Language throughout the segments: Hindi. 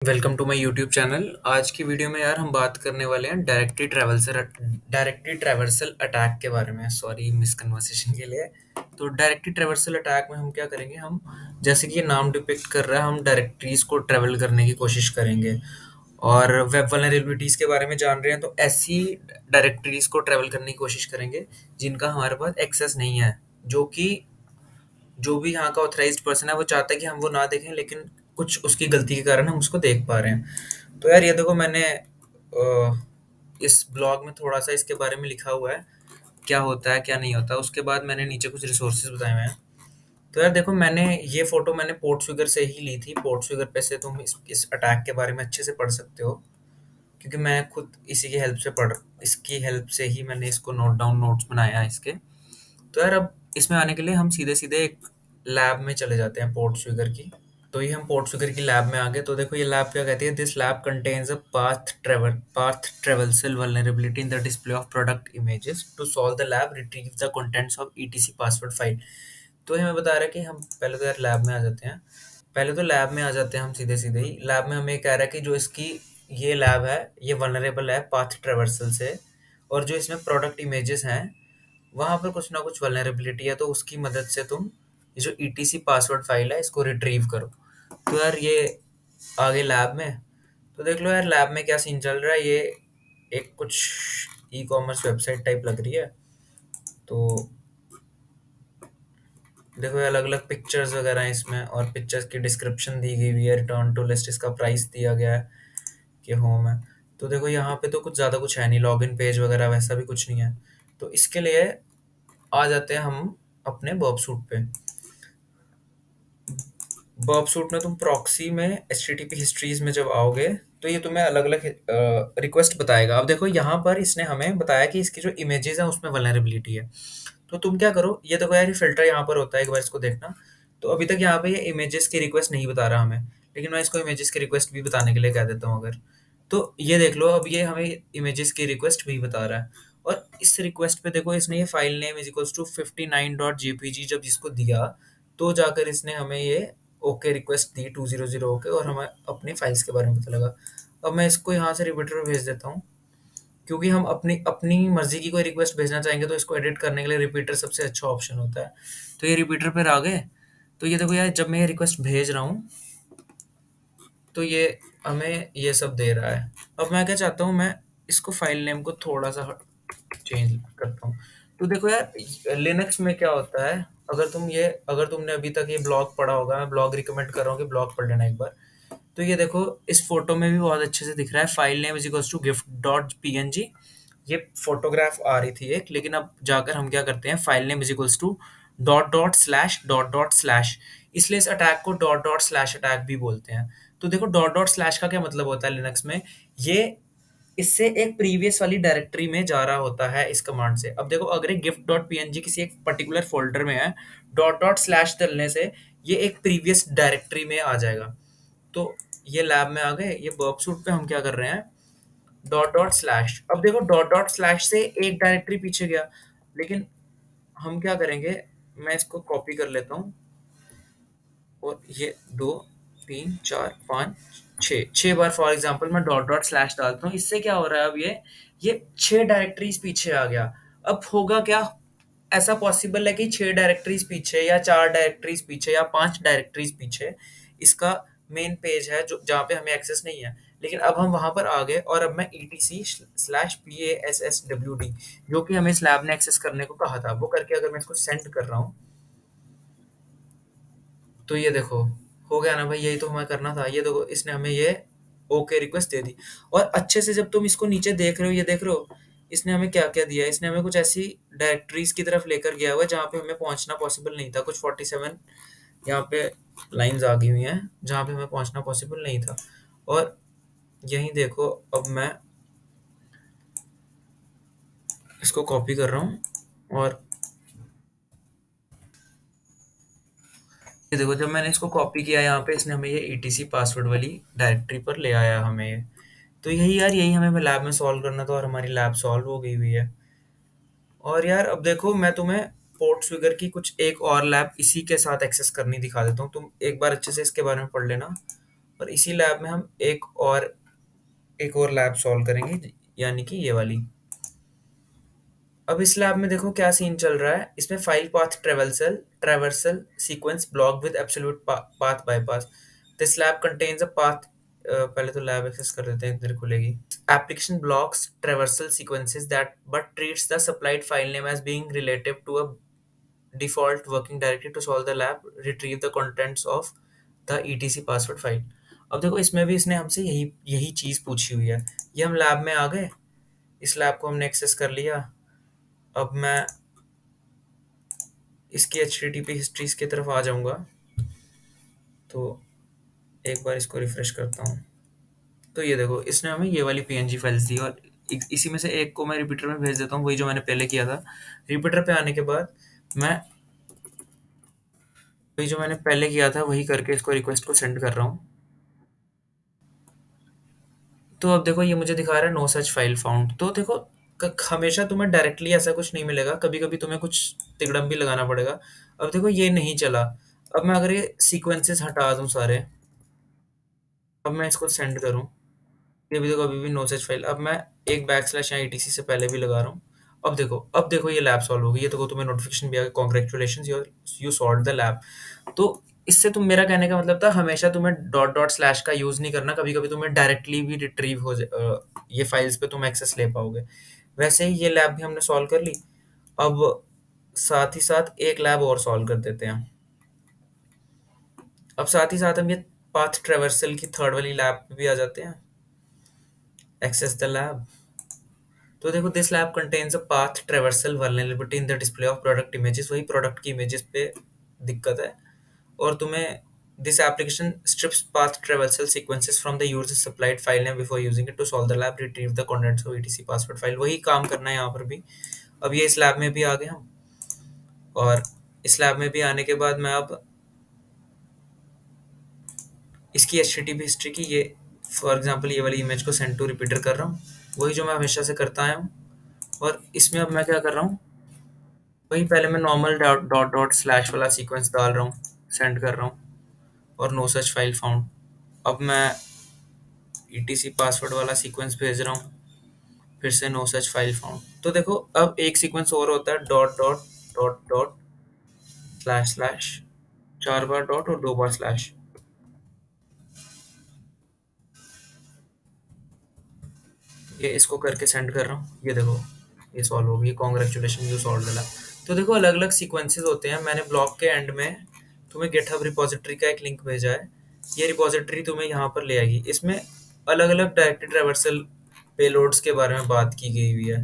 Welcome to my YouTube channel. आज की वीडियो में यार हम बात करने वाले हैं डायरेक्टली ट्रैवर्सल अटैक के बारे में। सॉरी मिसकन्वर्सेशन के लिए। तो डायरेक्टली ट्रैवर्सल अटैक में हम क्या करेंगे, हम जैसे कि ये नाम डिपिक्ट कर रहा है, हम डायरेक्टरीज को ट्रैवल करने की कोशिश करेंगे और वेब वल्नरेबिलिटीज के बारे में जान रहे हैं तो ऐसी डायरेक्टरीज को ट्रैवल करने की कोशिश करेंगे जिनका हमारे पास एक्सेस नहीं है, जो कि जो भी यहाँ का ऑथराइज्ड पर्सन है वो चाहता है कि हम वो ना देखें, लेकिन कुछ उसकी गलती के कारण हम उसको देख पा रहे हैं। तो यार ये देखो, मैंने इस ब्लॉग में थोड़ा सा इसके बारे में लिखा हुआ है, क्या होता है क्या नहीं होता। उसके बाद मैंने नीचे कुछ रिसोर्सेज बताए हुए हैं। तो यार देखो, मैंने ये फोटो मैंने पोर्ट फिगर से ही ली थी। पोर्ट फिगर पे से तुम इस अटैक के बारे में अच्छे से पढ़ सकते हो, क्योंकि मैं खुद इसी की हेल्प से पढ़ इसकी हेल्प से ही मैंने इसको नोट डाउन नोट्स बनाया है इसके। तो यार अब इसमें आने के लिए हम सीधे सीधे एक लैब में चले जाते हैं, पोर्ट फिगर की। तो ये हम पोर्ट फिगर की लैब में आ गए। तो देखो ये लैब क्या कहती है, this lab contains a path traversal vulnerability in the display of product images to solve the lab retrieve the contents of ETC password file. तो ये हमें बता रहा है कि हम पहले तो यार लैब में आ जाते हैं। पहले तो लैब में आ जाते हैं हम सीधे सीधे ही। लैब में हमें कह रहा है कि जो इसकी ये लैब है ये वल्नरेबल है पाथ ट्रेवर्सल से, और जो इसमें प्रोडक्ट इमेजेस हैं वहाँ पर कुछ ना कुछ वल्नरेबिलिटी है, तो उसकी मदद से तुम ये जो ईटीसी पासवर्ड फाइल है इसको रिट्रीव करो। तो यार ये आगे लैब में, तो देख लो यार लैब में क्या सीन चल रहा है। ये एक कुछ ई कॉमर्स वेबसाइट टाइप लग रही है। तो देखो ये अलग अलग पिक्चर्स वगैरह हैं इसमें, और पिक्चर्स की डिस्क्रिप्शन दी गई हुई है, रिटर्न टू लिस्ट इसका प्राइस दिया गया है कि होम है। तो देखो यहाँ पे तो कुछ ज़्यादा कुछ है नहीं, लॉगिन पेज वगैरह वैसा भी कुछ नहीं है। तो इसके लिए आ जाते हैं हम अपने बॉब सूट पे। बर्ब सूट में तुम प्रॉक्सी में एचटीटीपी हिस्ट्रीज में जब आओगे तो ये तुम्हें अलग अलग रिक्वेस्ट बताएगा। अब देखो यहाँ पर इसने हमें बताया कि इसकी जो इमेजेस हैं उसमें वल्नरेबिलिटी है। तो तुम क्या करो, ये देखो यार ये फिल्टर यहाँ पर होता है, एक बार इसको देखना। तो अभी तक यहाँ पे ये इमेजेस की रिक्वेस्ट नहीं बता रहा हमें, लेकिन मैं इसको इमेजेस की रिक्वेस्ट भी बताने के लिए कह देता हूँ अगर। तो ये देख लो, अब ये हमें इमेजेस की रिक्वेस्ट भी बता रहा है। और इस रिक्वेस्ट पे देखो इसने ये file name is equals to 59.jpg जब इसको दिया, तो जाकर इसने हमें ये ओके रिक्वेस्ट दी 200 ओके, और हमें अपनी फाइल्स के बारे में पता लगा। अब मैं इसको यहाँ से रिपीटर में भेज देता हूँ, क्योंकि हम अपनी अपनी मर्जी की कोई रिक्वेस्ट भेजना चाहेंगे तो इसको एडिट करने के लिए रिपीटर सबसे अच्छा ऑप्शन होता है। तो ये रिपीटर पर आ गए। तो ये देखो यार, जब मैं ये रिक्वेस्ट भेज रहा हूँ तो ये हमें ये सब दे रहा है। अब मैं क्या चाहता हूँ, मैं इसको फाइल नेम को थोड़ा सा चेंज करता हूँ। तो देखो यार लिनक्स में क्या होता है, अगर तुमने अभी तक ये ब्लॉग पढ़ा होगा, मैं ब्लॉग रिकमेंड कर रहा हूँ कि ब्लॉग पढ़ लेना एक बार। तो ये देखो इस फोटो में भी बहुत अच्छे से दिख रहा है, file name is equals to gift dot PNG. ये फोटोग्राफ आ रही थी एक, लेकिन अब जाकर हम क्या करते हैं, file name is equals to dot dot slash. इसलिए इस attack co dot dot slash attack भी बोलते हैं। तो देखो डॉट डॉट स्लैश का क्या मतलब होता है लिनक्स में, ये इससे एक प्रीवियस वाली डायरेक्टरी में जा रहा होता है इस कमांड से। अब देखो अगर गिफ्ट डॉट पीएनजी किसी एक पर्टिकुलर फोल्डर में है, डॉट डॉट स्लैश डालने से ये एक प्रीवियस डायरेक्टरी में आ जाएगा। तो ये लैब में आ गए, ये वर्ब सूट पे हम क्या कर रहे हैं, डॉट डॉट स्लैश। अब देखो डॉट डॉट स्लैश से एक डायरेक्टरी पीछे गया, लेकिन हम क्या करेंगे, मैं इसको कॉपी कर लेता हूँ, और ये 2 3 4 5 6 बार फॉर एग्जांपल मैं डॉट डॉट स्लैश डालता हूँ। इससे क्या हो रहा है, अब ये 6 डायरेक्टरीज पीछे आ गया। अब होगा क्या, ऐसा पॉसिबल है कि 6 डायरेक्टरीज पीछे या 4 डायरेक्टरीज पीछे या 5 डायरेक्टरीज पीछे इसका मेन पेज है जो जहाँ पे हमें एक्सेस नहीं है। लेकिन अब हम वहां पर आ गए, और अब मैं etc/PASSWD जो कि हमें स्लैब ने एक्सेस करने को कहा था वो करके अगर मैं इसको सेंड कर रहा हूँ, तो ये देखो हो गया ना भाई, यही तो हमें करना था। ये देखो इसने हमें ये ओके रिक्वेस्ट दे दी। और अच्छे से जब तुम इसको नीचे देख रहे हो, ये देख रहे हो इसने हमें क्या क्या दिया है। इसने हमें कुछ ऐसी डायरेक्टरीज की तरफ लेकर गया हुआ है जहाँ पे हमें पहुंचना पॉसिबल नहीं था। कुछ 47 यहाँ पे लाइंस आ गई हुई हैं जहाँ पे हमें पहुंचना पॉसिबल नहीं था। और यही देखो, अब मैं इसको कॉपी कर रहा हूँ, और ये देखो जब मैंने इसको कॉपी किया यहाँ पे, इसने हमें ये ईटीसी पासवर्ड वाली डायरेक्टरी पर ले आया हमें ये। तो यही यार, यही हमें लैब में सॉल्व करना था, और हमारी लैब सॉल्व हो गई हुई है। और यार अब देखो मैं तुम्हें पोर्ट फिगर की कुछ एक और लैब इसी के साथ एक्सेस करनी दिखा देता हूँ, तुम एक बार अच्छे से इसके बारे में पढ़ लेना। और इसी लैब में हम एक और लैब सॉल्व करेंगे, यानी कि ये वाली। अब इस लैब में देखो क्या सीन चल रहा है, इसमें file path traversal traversal sequence block with absolute path bypass. This lab contains a path, पहले तो लैब एक्सेस कर देते हैं, इधर खुलेगी। Application blocks traversal sequences that but treats the supplied file name as being relative to a default working directory to solve the lab retrieve the contents of the etc password file। अब देखो इसमें भी इसने हमसे यही यही चीज पूछी हुई है। ये हम लैब में आ गए, इस लैब को हमने एक्सेस कर लिया। अब मैं इसकी HTTP हिस्ट्रीज की तरफ आ जाऊंगा, तो एक बार इसको रिफ्रेश करता हूँ। तो ये देखो इसने हमें ये वाली PNG फाइल्स दी, और इसी में से एक को मैं रिपीटर में भेज देता हूँ, वही जो मैंने पहले किया था। रिपीटर पे आने के बाद मैं वही जो मैंने पहले किया था वही करके इसको रिक्वेस्ट को सेंड कर रहा हूँ। तो अब देखो ये मुझे दिखा रहा है नो सच फाइल फाउंड। तो देखो हमेशा तुम्हें डायरेक्टली ऐसा कुछ नहीं मिलेगा, कभी कभी तुम्हें कुछ तिकड़म भी लगाना पड़ेगा। अब देखो ये नहीं चला। अब मैं अगर ये सीक्वेंसेस हटा दूं सारे, अब मैं इसको सेंड करूं, ये भी देखो अभी भी नो सच फाइल। अब मैं एक बैक स्लैश या ETC से पहले भी लगा रहा हूँ। अब देखो ये लैब सॉल्व हो गई। ये देखो तुम्हें नोटिफिकेशन भी आ गया, congratulation you solve the lab. तो इससे तुम, मेरा कहने का मतलब था हमेशा तुम्हें डॉट डॉट स्लैश का यूज नहीं करना, कभी कभी तुम्हें डायरेक्टली भी रिट्रीव ये फाइल्स पे तुम एक्सेस ले पाओगे। वैसे ही ये लैब भी हमने सॉल्व कर ली। अब साथ ही साथ एक लैब और सॉल्व कर देते हैं। अब साथ ही साथ हम ये पाथ ट्रेवर्सल की थर्ड वाली लैब पे भी आ जाते हैं, एक्सेस द लैब। तो देखो this lab contains a path traversal vulnerability in the display of product images. वही प्रोडक्ट की इमेजेस पे दिक्कत है। और तुम्हें this application strips path traversal sequences from the user supplied file name before using it to solve the lab retrieve the contents of ETC password file. वही काम करना है यहाँ पर भी। अब ये इस लैब में भी आ गए हम, और इस लैब में भी आने के बाद मैं अब इसकी HTTP हिस्ट्री की, ये फॉर एग्जांपल ये वाली इमेज को सेंड टू रिपीटर कर रहा हूँ, वही जो मैं हमेशा से करता आया हूँ। और इसमें अब मैं क्या कर रहा हूँ, वही पहले मैं normal dot dot dot slash वाला सीक्वेंस डाल रहा हूँ, सेंड कर रहा हूँ, और नो सच फाइल फाउंड। अब मैं ETC पासवर्ड वाला सीक्वेंस भेज रहा हूँ, फिर से नो सच फाइल फाउंड। तो देखो अब एक सीक्वेंस और होता है, dot dot dot dot slash slash, 4 बार डॉट और 2 बार स्लैश। ये इसको करके सेंड कर रहा हूँ, ये देखो ये सॉल्व हो गई, congratulation you solve the lab. तो देखो अलग अलग सीक्वेंसेस होते हैं। मैंने ब्लॉग के एंड में तुम्हें गिटहब रिपोजिटरी का एक लिंक भेजा है, ये रिपोजिटरी तुम्हें यहाँ पर ले आएगी। इसमें अलग अलग डायरेक्टरी ट्रैवर्सल पेलोड्स के बारे में बात की गई हुई है।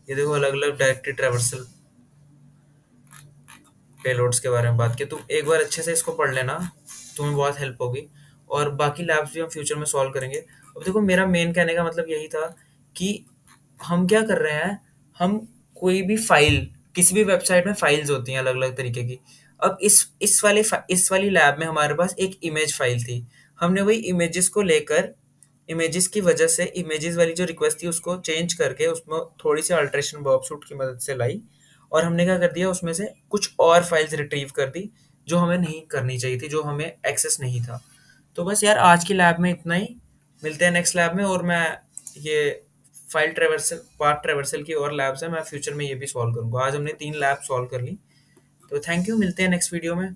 ये देखो अलग अलग डायरेक्टरी ट्रैवर्सल पेलोड्स के बारे में बात की। तुम एक बार अच्छे से इसको पढ़ लेना, तुम्हें बहुत हेल्प होगी। और बाकी लैब्स भी हम फ्यूचर में सॉल्व करेंगे। अब देखो मेरा मेन कहने का मतलब यही था कि हम क्या कर रहे हैं, हम कोई भी फाइल, किसी भी वेबसाइट में फाइल्स होती हैं अलग अलग तरीके की। अब इस वाली लैब में हमारे पास एक इमेज फाइल थी। हमने वही इमेजेस को लेकर, इमेजेस की वजह से इमेजेस वाली जो रिक्वेस्ट थी उसको चेंज करके उसमें थोड़ी सी अल्ट्रेशन बॉक्ससूट की मदद से लाई, और हमने क्या कर दिया, उसमें से कुछ और फाइल्स रिट्रीव कर दी जो हमें नहीं करनी चाहिए थी, जो हमें एक्सेस नहीं था। तो बस यार आज की लैब में इतना ही। मिलते हैं नेक्स्ट लैब में। और मैं ये फाइल ट्रेवर्सल, पार्ट ट्रेवर्सल की और लैब्स है, मैं फ्यूचर में ये भी सॉल्व करूंगा। आज हमने 3 लैब सॉल्व कर ली। तो थैंक यू, मिलते हैं नेक्स्ट वीडियो में।